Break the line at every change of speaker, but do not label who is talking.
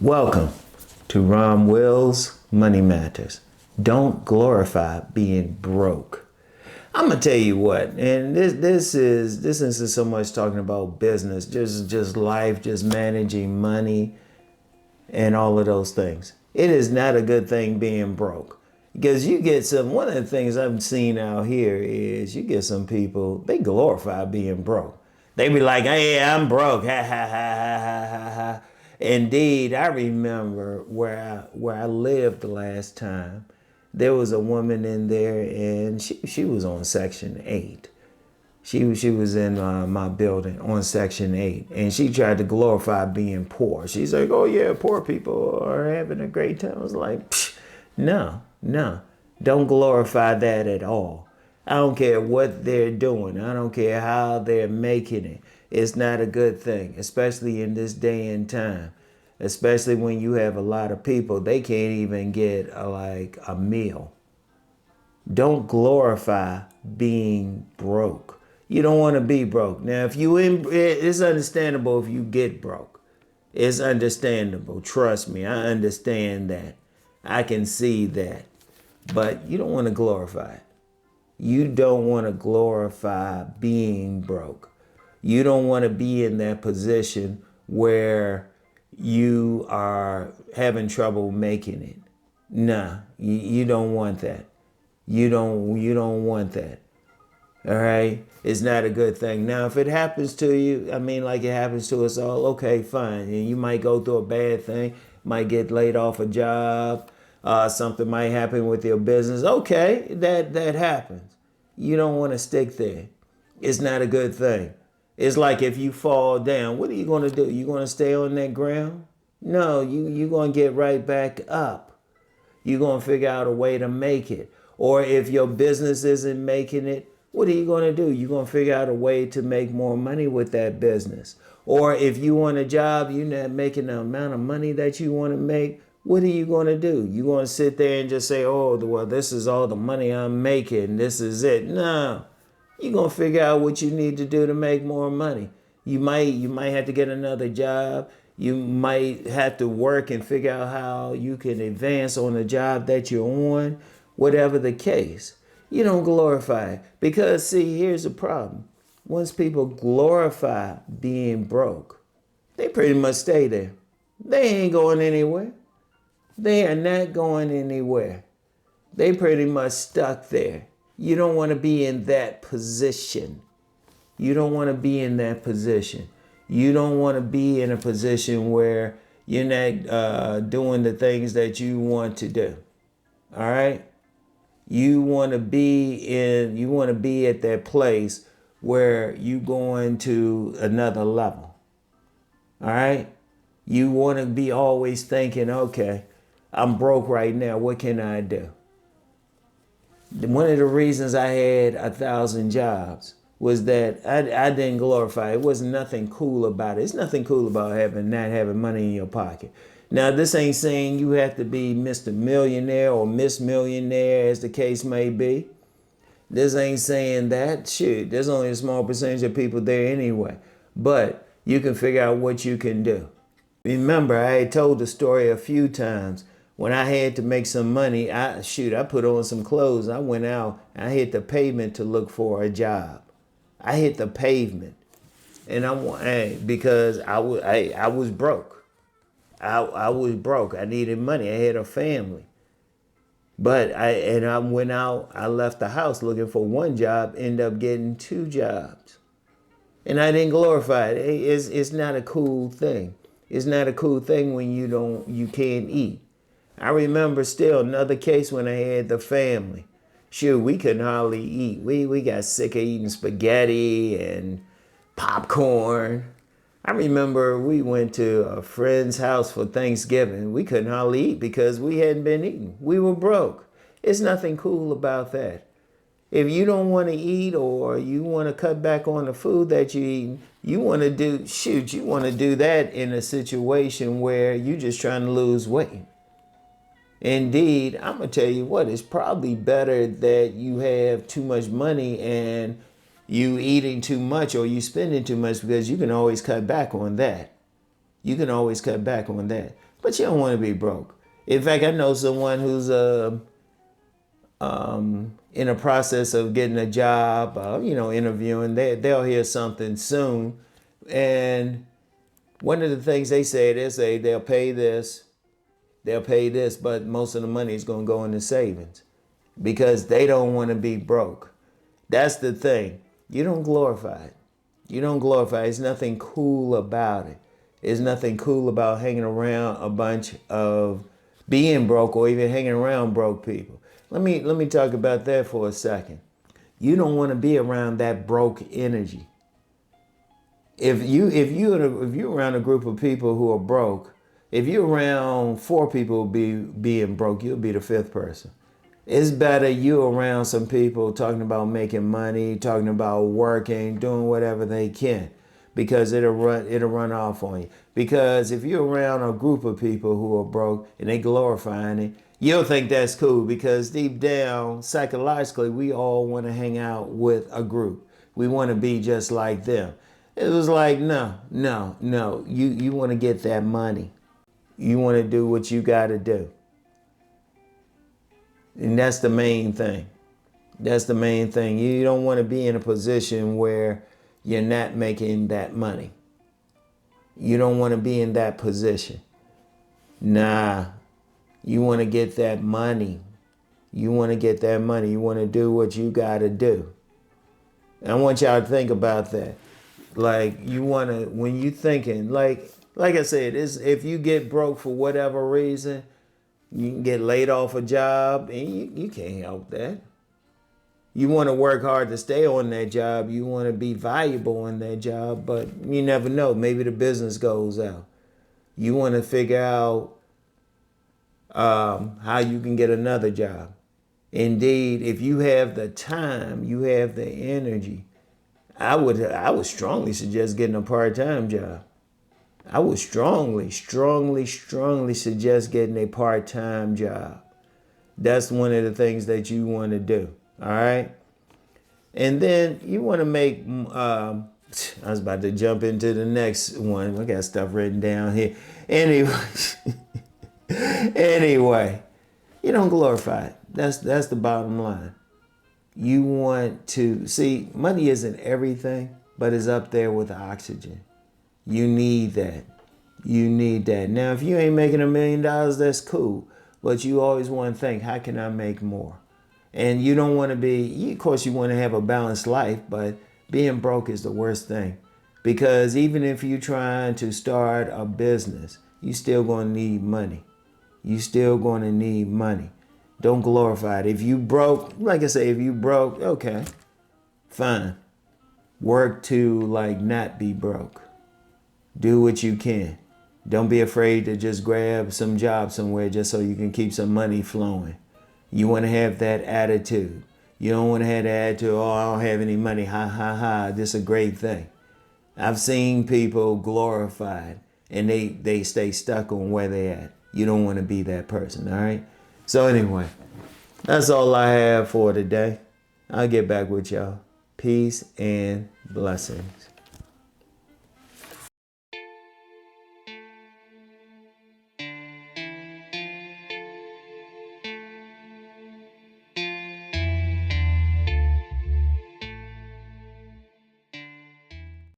Welcome to RomWills Money Matters. Don't glorify being broke. I'm gonna tell you what, and this isn't so much talking about business, just life, just managing money and all of those things. It is not a good thing being broke. Because you get one of the things I've seen out here is you get some people, they glorify being broke. They be like, hey, I'm broke, ha ha ha ha ha ha ha. Indeed, I remember where I lived the last time. There was a woman in there, and she was on Section 8. She was in my building on Section 8, and she tried to glorify being poor. She's like, oh yeah, poor people are having a great time. I was like, no, don't glorify that at all. I don't care what they're doing. I don't care how they're making it. It's not a good thing, especially in this day and time. Especially when you have a lot of people, they can't even get a meal. Don't glorify being broke. You don't want to be broke. Now, it's understandable if you get broke. It's understandable. Trust me, I understand that. I can see that. But you don't want to glorify it. You don't want to glorify being broke. You don't want to be in that position where you are having trouble making it. Nah, you don't want that. You don't want that. All right? It's not a good thing. Now, if it happens to you, like it happens to us all, okay, fine. And you might go through a bad thing, might get laid off a job, something might happen with your business. Okay, that happens. You don't want to stick there. It's not a good thing. It's like if you fall down, what are you going to do? You going to stay on that ground? No, you're going to get right back up. You're going to figure out a way to make it. Or if your business isn't making it, what are you going to do? You're going to figure out a way to make more money with that business. Or if you want a job, you're not making the amount of money that you want to make, what are you going to do? You're going to sit there and just say, oh, well, this is all the money I'm making. This is it. No. You're going to figure out what you need to do to make more money. You might have to get another job. You might have to work and figure out how you can advance on the job that you're on, whatever the case. You don't glorify it. Because, see, here's the problem. Once people glorify being broke, they pretty much stay there. They ain't going anywhere. They are not going anywhere. They pretty much stuck there. You don't want to be in that position. You don't want to be in that position. You don't want to be in a position where you're not doing the things that you want to do. All right? You want to be at that place where you're going to another level. All right? You want to be always thinking, okay, I'm broke right now. What can I do? One of the reasons I had 1,000 jobs was that I didn't glorify it. It was nothing cool about it. It's nothing cool about not having money in your pocket. Now, this ain't saying you have to be Mr. Millionaire or Miss Millionaire, as the case may be. This ain't saying that. Shoot, there's only a small percentage of people there anyway. But you can figure out what you can do. Remember, I had told the story a few times. When I had to make some money, I put on some clothes. I went out. I hit the pavement to look for a job. I hit the pavement, and because I was broke. I was broke. I needed money. I had a family, but I went out. I left the house looking for one job. Ended up getting 2 jobs, and I didn't glorify it. It's not a cool thing. It's not a cool thing when you can't eat. I remember still another case when I had the family. Shoot, we couldn't hardly eat. We got sick of eating spaghetti and popcorn. I remember we went to a friend's house for Thanksgiving. We couldn't hardly eat because we hadn't been eating. We were broke. It's nothing cool about that. If you don't want to eat or you want to cut back on the food that you eat, you want to do that in a situation where you're just trying to lose weight. Indeed, I'm going to tell you what, it's probably better that you have too much money and you eating too much or you spending too much, because you can always cut back on that. You can always cut back on that. but you don't want to be broke. In fact, I know someone who's in a process of getting a job, interviewing. They'll hear something soon. And one of the things they say they'll pay this, but most of the money is going to go into savings because they don't want to be broke. That's the thing. You don't glorify it. You don't glorify it. There's nothing cool about it. There's nothing cool about hanging around a bunch of being broke or even hanging around broke people. Let me talk about that for a second. You don't want to be around that broke energy. If you're around a group of people who are broke, if you're around 4 people being broke, you'll be the 5th person. It's better you around some people talking about making money, talking about working, doing whatever they can, because it'll run off on you. Because if you're around a group of people who are broke and they glorifying it, you'll think that's cool, because deep down, psychologically, we all want to hang out with a group. We want to be just like them. It was like, no. You want to get that money. You want to do what you got to do. And that's the main thing. That's the main thing. You don't want to be in a position where you're not making that money. You don't want to be in that position. Nah. You want to get that money. You want to get that money. You want to do what you got to do. And I want y'all to think about that. Like, you want to, when you thinking, like I said, if you get broke for whatever reason, you can get laid off a job, and you can't help that. You want to work hard to stay on that job. You want to be valuable in that job, but you never know. Maybe the business goes out. You want to figure out how you can get another job. Indeed, if you have the time, you have the energy, I would strongly suggest getting a part-time job. I would strongly suggest getting a part-time job. That's one of the things that you want to do. All right. And then you want to make, I was about to jump into the next one. I got stuff written down here. Anyway, you don't glorify it. That's the bottom line. You want to see, money isn't everything, but it's up there with oxygen. You need that. You need that. Now, if you ain't making $1 million, that's cool. But you always want to think, how can I make more? And you don't want to be, of course, you want to have a balanced life, but being broke is the worst thing. Because even if you're trying to start a business, you still going to need money. You still going to need money. Don't glorify it. If you broke, like I say, if you broke, okay, fine. Work to not be broke. Do what you can. Don't be afraid to just grab some job somewhere just so you can keep some money flowing. You want to have that attitude. You don't want to have the attitude, oh, I don't have any money, ha, ha, ha. This is a great thing. I've seen people glorified and they stay stuck on where they at. You don't want to be that person, all right? So anyway, that's all I have for today. I'll get back with y'all. Peace and blessings.